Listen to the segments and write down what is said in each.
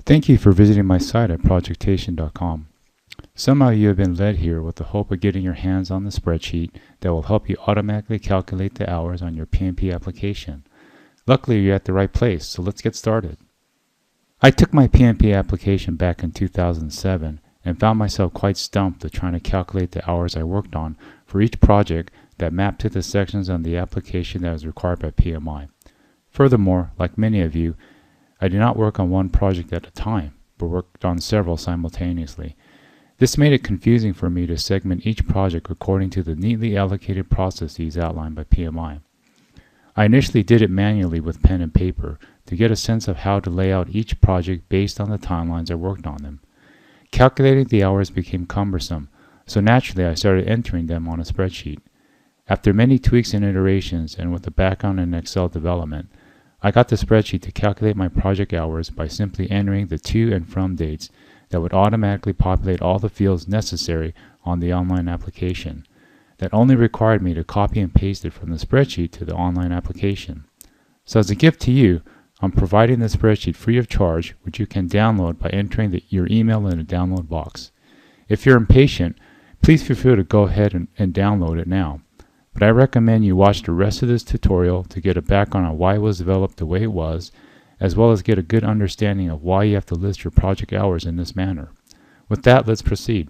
Thank you for visiting my site at projectation.com. Somehow you have been led here with the hope of getting your hands on the spreadsheet that will help you automatically calculate the hours on your PMP application. Luckily, you're at the right place, so let's get started. I took my PMP application back in 2007 and found myself quite stumped with trying to calculate the hours I worked on for each project that mapped to the sections on the application that was required by PMI. Furthermore, like many of you, I did not work on one project at a time, but worked on several simultaneously. This made it confusing for me to segment each project according to the neatly allocated processes outlined by PMI. I initially did it manually with pen and paper to get a sense of how to lay out each project based on the timelines I worked on them. Calculating the hours became cumbersome, so naturally I started entering them on a spreadsheet. After many tweaks and iterations, and with a background in Excel development, I got the spreadsheet to calculate my project hours by simply entering the to and from dates that would automatically populate all the fields necessary on the online application. That only required me to copy and paste it from the spreadsheet to the online application. So as a gift to you, I'm providing the spreadsheet free of charge, which you can download by entering your email in the download box. If you're impatient, please feel free to go ahead and download it now. But I recommend you watch the rest of this tutorial to get a background on why it was developed the way it was, as well as get a good understanding of why you have to list your project hours in this manner. With that, let's proceed.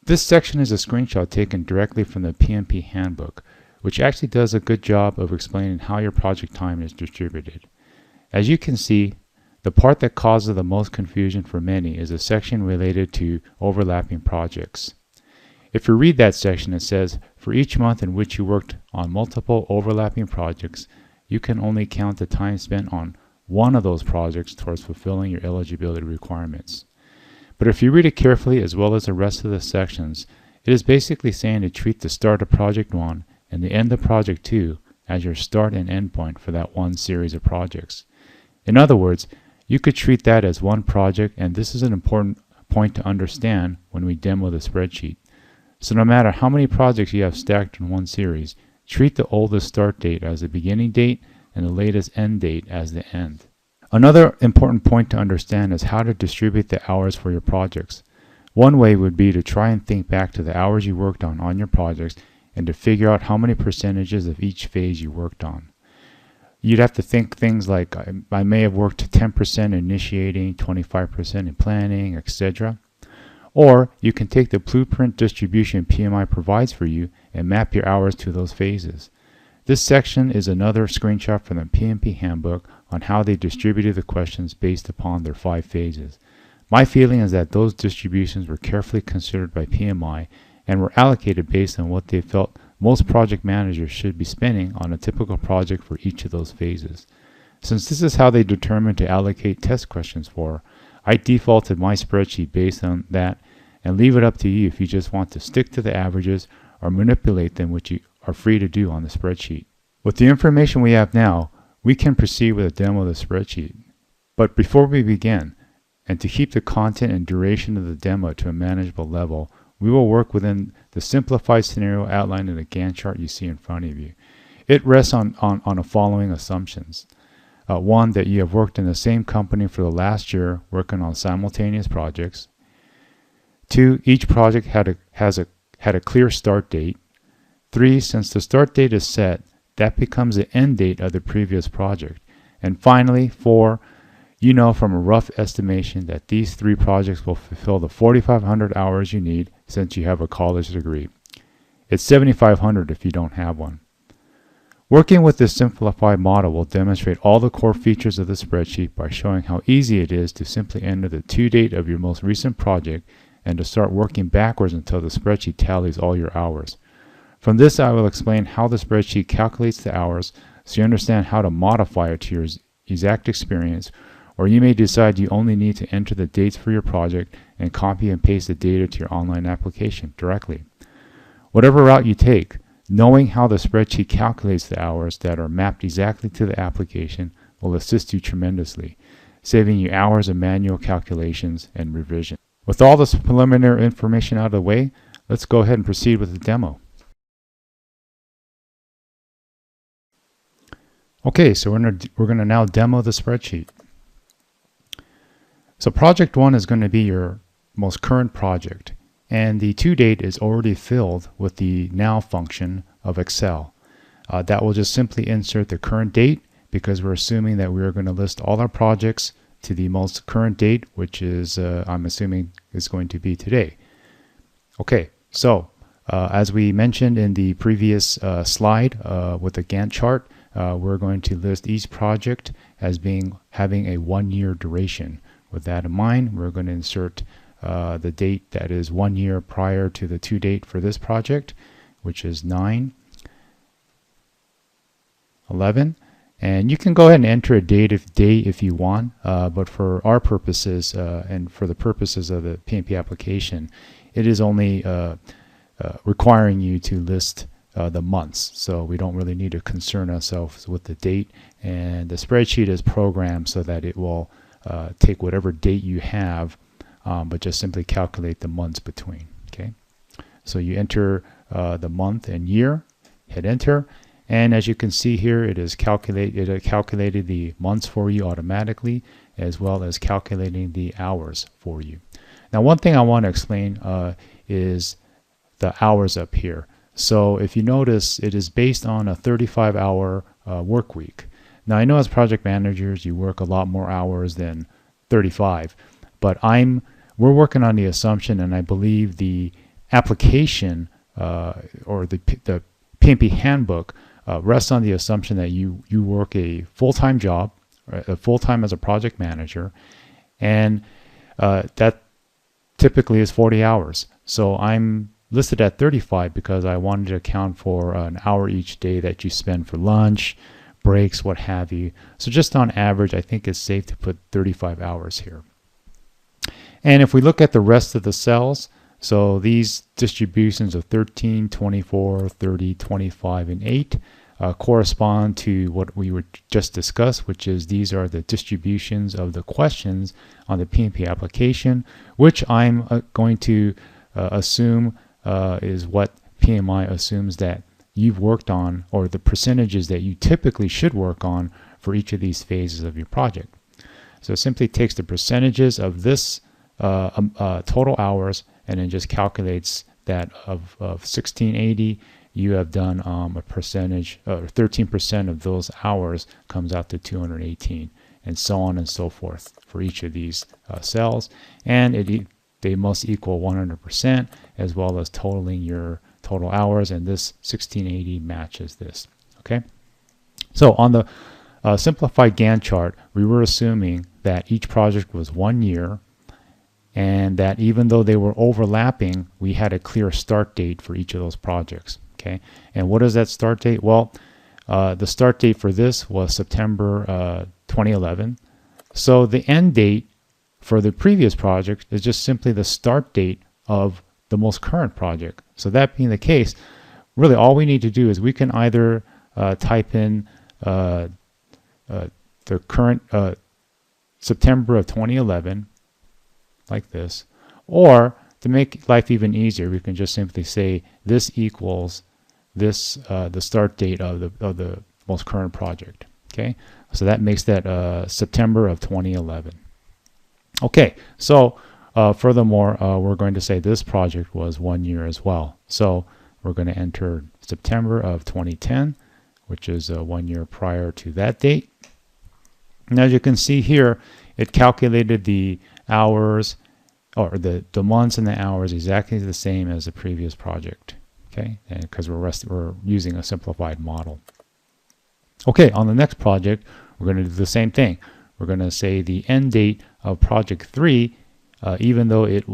This section is a screenshot taken directly from the PMP handbook, which actually does a good job of explaining how your project time is distributed. As you can see, the part that causes the most confusion for many is a section related to overlapping projects. If you read that section, it says, for each month in which you worked on multiple overlapping projects, you can only count the time spent on one of those projects towards fulfilling your eligibility requirements. But if you read it carefully as well as the rest of the sections, it is basically saying to treat the start of project 1 and the end of project 2 as your start and end point for that one series of projects. In other words, you could treat that as one project, and this is an important point to understand when we demo the spreadsheet. So no matter how many projects you have stacked in one series, treat the oldest start date as the beginning date and the latest end date as the end. Another important point to understand is how to distribute the hours for your projects. One way would be to try and think back to the hours you worked on your projects and to figure out how many percentages of each phase you worked on. You'd have to think things like, I may have worked 10% initiating, 25% in planning, etc. Or you can take the blueprint distribution PMI provides for you and map your hours to those phases. This section is another screenshot from the PMP handbook on how they distributed the questions based upon their 5 phases. My feeling is that those distributions were carefully considered by PMI and were allocated based on what they felt most project managers should be spending on a typical project for each of those phases. Since this is how they determined to allocate test questions for, I defaulted my spreadsheet based on that and leave it up to you if you just want to stick to the averages or manipulate them, which you are free to do on the spreadsheet. With the information we have now, we can proceed with a demo of the spreadsheet. But before we begin, and to keep the content and duration of the demo to a manageable level, we will work within the simplified scenario outlined in the Gantt chart you see in front of you. It rests on the following assumptions. 1, that you have worked in the same company for the last year working on simultaneous projects. 2, each project had a clear start date. 3, since the start date is set, that becomes the end date of the previous project. And finally, 4, you know from a rough estimation that these 3 projects will fulfill the 4,500 hours you need since you have a college degree. It's 7,500 if you don't have one. Working with this simplified model will demonstrate all the core features of the spreadsheet by showing how easy it is to simply enter the to date of your most recent project and to start working backwards until the spreadsheet tallies all your hours. From this, I will explain how the spreadsheet calculates the hours so you understand how to modify it to your exact experience, or you may decide you only need to enter the dates for your project and copy and paste the data to your online application directly. Whatever route you take, knowing how the spreadsheet calculates the hours that are mapped exactly to the application will assist you tremendously, saving you hours of manual calculations and revision. With all this preliminary information out of the way, let's go ahead and proceed with the demo. Okay, so we're going to now demo the spreadsheet. So project 1 is going to be your most current project, and the to date is already filled with the now function of Excel. That will just simply insert the current date, because we're assuming that we're going to list all our projects to the most current date, which is, I'm assuming, is going to be today. Okay, so as we mentioned in the previous slide with the Gantt chart, we're going to list each project as having a 1-year duration. With that in mind, we're going to insert the date that is 1 year prior to the to date for this project, which is 9/11. And you can go ahead and enter a date if you want, but for our purposes and for the purposes of the PMP application, it is only requiring you to list the months. So we don't really need to concern ourselves with the date, and the spreadsheet is programmed so that it will take whatever date you have, but just simply calculate the months between. Okay, so you enter the month and year, hit enter, and as you can see here, it calculated the months for you automatically, as well as calculating the hours for you. Now, one thing I want to explain is the hours up here. So if you notice, it is based on a 35-hour work week. Now, I know as project managers, you work a lot more hours than 35, but we're working on the assumption, and I believe the application or the PMP handbook rests on the assumption that you work a full-time job, full-time as a project manager, and that typically is 40 hours. So I'm listed at 35 because I wanted to account for an hour each day that you spend for lunch, breaks, what have you. So just on average, I think it's safe to put 35 hours here. And if we look at the rest of the cells, so these distributions of 13, 24, 30, 25, and 8 correspond to what we were just discussed, which is these are the distributions of the questions on the PMP application, which I'm going to assume is what PMI assumes that you've worked on, or the percentages that you typically should work on for each of these phases of your project. So it simply takes the percentages of this total hours and then just calculates that of 1680, you have done a percentage, or 13% of those hours comes out to 218, and so on and so forth for each of these cells. And they must equal 100%, as well as totaling your total hours, and this 1680 matches this. Okay, so on the simplified Gantt chart, we were assuming that each project was 1 year, and that even though they were overlapping, we had a clear start date for each of those projects. Okay, and what is that start date? Well, the start date for this was September 2011. So the end date for the previous project is just simply the start date of the most current project. So that being the case, really all we need to do is we can either type in the current September of 2011 like this, or to make life even easier, we can just simply say this equals this the start date of the most current project. Okay, so that makes that September of 2011. Okay, so furthermore, we're going to say this project was 1 year as well. So we're going to enter September of 2010, which is 1 year prior to that date. And as you can see here, it calculated the hours, or the months and the hours, exactly the same as the previous project. Okay, and because we're using a simplified model. Okay, on the next project, we're going to do the same thing. We're going to say the end date of project 3, even though it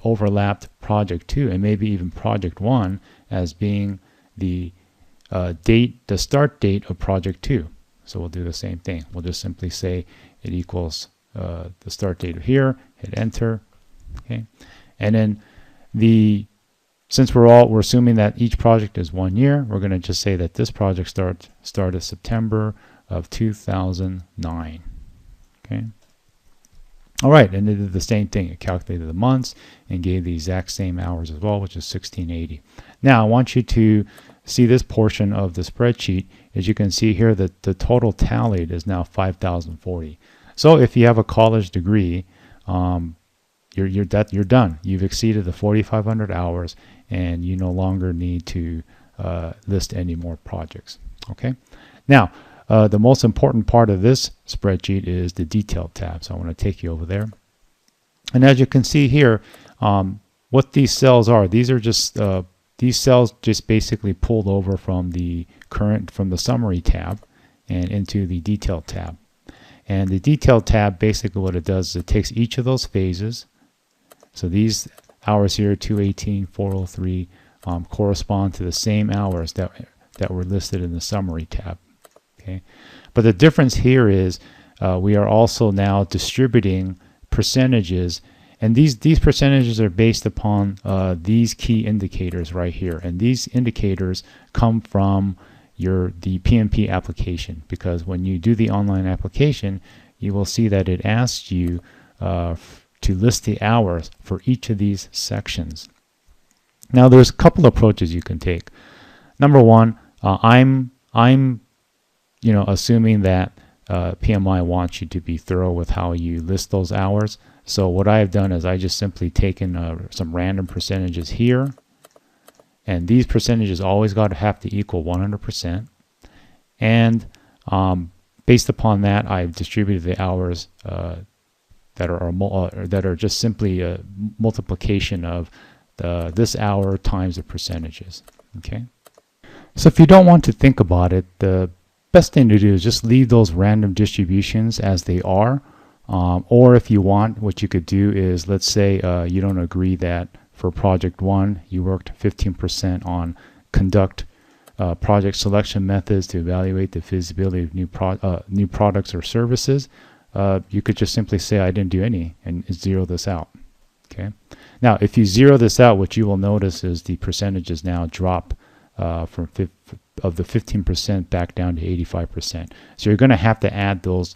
overlapped project 2 and maybe even project 1 as being the start date of project 2. So we'll do the same thing. We'll just simply say it equals the start date here, hit enter. Okay, and then since we're assuming that each project is 1 year, we're going to just say that this project started September of 2009. Okay. All right, and it did the same thing. It calculated the months and gave the exact same hours as well, which is 1680. Now, I want you to see this portion of the spreadsheet. As you can see here, that the total tallied is now 5,040. So if you have a college degree, you're done. You've exceeded the 4,500 hours, and you no longer need to list any more projects. Okay. Now, the most important part of this spreadsheet is the detailed tab. So I want to take you over there. And as you can see here, what these cells are, these are just these cells just basically pulled over from the summary tab and into the detailed tab. And the detailed tab, basically what it does is it takes each of those phases. So these hours here, 218, 403, correspond to the same hours that were listed in the summary tab. Okay, but the difference here is we are also now distributing percentages, and these percentages are based upon these key indicators right here, and these indicators come from the PMP application, because when you do the online application, you will see that it asks you to list the hours for each of these sections. Now there's a couple approaches you can take. Number one, I'm assuming that PMI wants you to be thorough with how you list those hours. So what I've done is I just simply taken some random percentages here, and these percentages always have to equal 100%. And based upon that, I've distributed the hours that are just simply a multiplication of this hour times the percentages. Okay. So if you don't want to think about it, the best thing to do is just leave those random distributions as they are. Or if you want, what you could do is, let's say you don't agree that for project 1 you worked 15% on conduct project selection methods to evaluate the feasibility of new products or services. You could just simply say I didn't do any and zero this out. Okay. Now if you zero this out, what you will notice is the percentages now drop from the 15% back down to 85%. So you're going to have to add those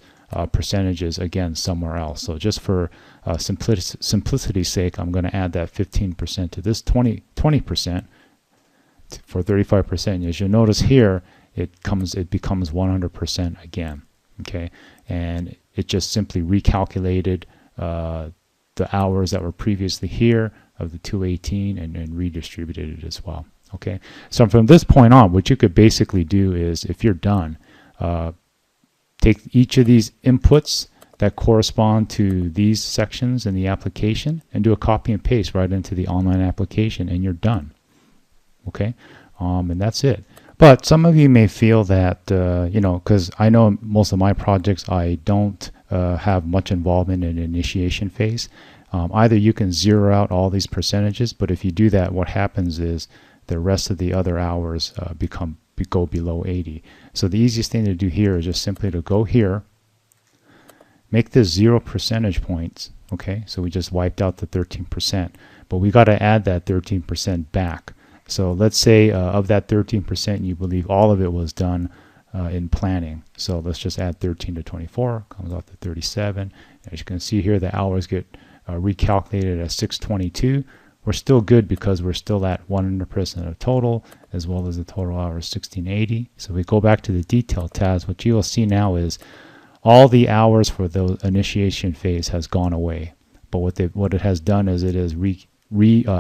percentages again somewhere else. So just for simplicity's sake, I'm going to add that 15% to this 20% for 35%. As you'll notice here, it becomes 100% again. Okay, and it just simply recalculated the hours that were previously here of the 218 and redistributed it as well. Okay, so from this point on, what you could basically do is, if you're done, take each of these inputs that correspond to these sections in the application and do a copy and paste right into the online application, and you're done. Okay, and that's it. But some of you may feel that, because I know most of my projects I don't have much involvement in the initiation phase. Either you can zero out all these percentages, but if you do that, what happens is the rest of the other hours go below 80. So the easiest thing to do here is just simply to go here, make this 0 percentage points. Okay, so we just wiped out the 13%, but we got to add that 13% back. So let's say of that 13%, you believe all of it was done in planning. So let's just add 13 to 24, comes out to 37. As you can see here, the hours get recalculated as 622. We're still good because we're still at 100% of total, as well as the total hours 1680. So we go back to the detail tabs. What you will see now is all the hours for the initiation phase has gone away. But what it has done is it has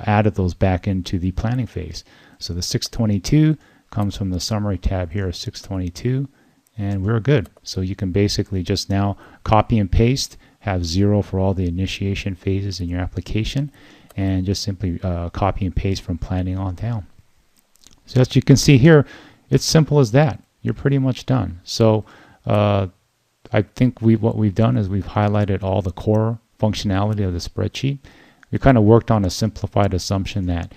added those back into the planning phase. So the 622 comes from the summary tab here, 622, and we're good. So you can basically just now copy and paste, have 0 for all the initiation phases in your application, and just simply copy and paste from planning on down. So as you can see here, it's simple as that. You're pretty much done. So I think what we've done is we've highlighted all the core functionality of the spreadsheet. We kind of worked on a simplified assumption that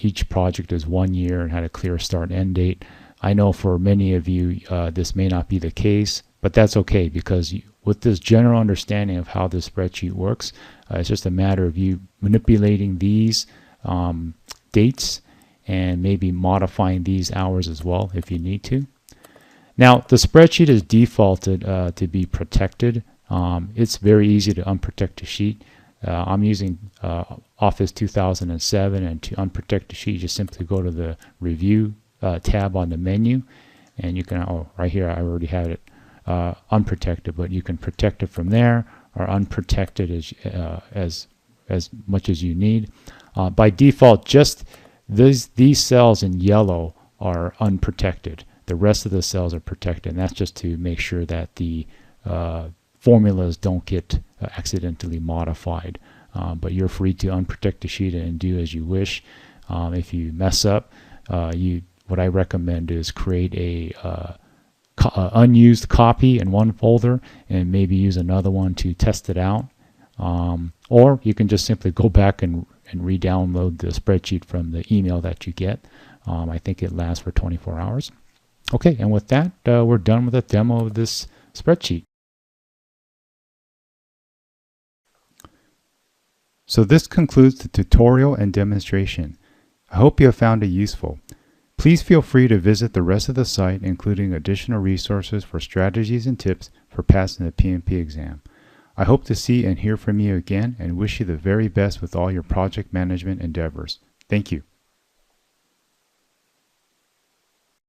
each project is 1 year and had a clear start end date. I know for many of you this may not be the case, but that's okay, because with this general understanding of how this spreadsheet works, it's just a matter of you manipulating these dates and maybe modifying these hours as well if you need to. Now the spreadsheet is defaulted to be protected. It's very easy to unprotect a sheet. I'm using Office 2007, and to unprotect the sheet, you just simply go to the Review tab on the menu, and you can, right here I already had it unprotected, but you can protect it from there, are unprotected as much as you need. By default, just these cells in yellow are unprotected. The rest of the cells are protected, and that's just to make sure that the formulas don't get accidentally modified. But you're free to unprotect the sheet and do as you wish. If you mess up, what I recommend is create a unused copy in one folder and maybe use another one to test it out. Or you can just simply go back and re-download the spreadsheet from the email that you get. I think it lasts for 24 hours. Okay, and with that, we're done with the demo of this spreadsheet. So this concludes the tutorial and demonstration. I hope you have found it useful. Please feel free to visit the rest of the site, including additional resources for strategies and tips for passing the PMP exam. I hope to see and hear from you again and wish you the very best with all your project management endeavors. Thank you.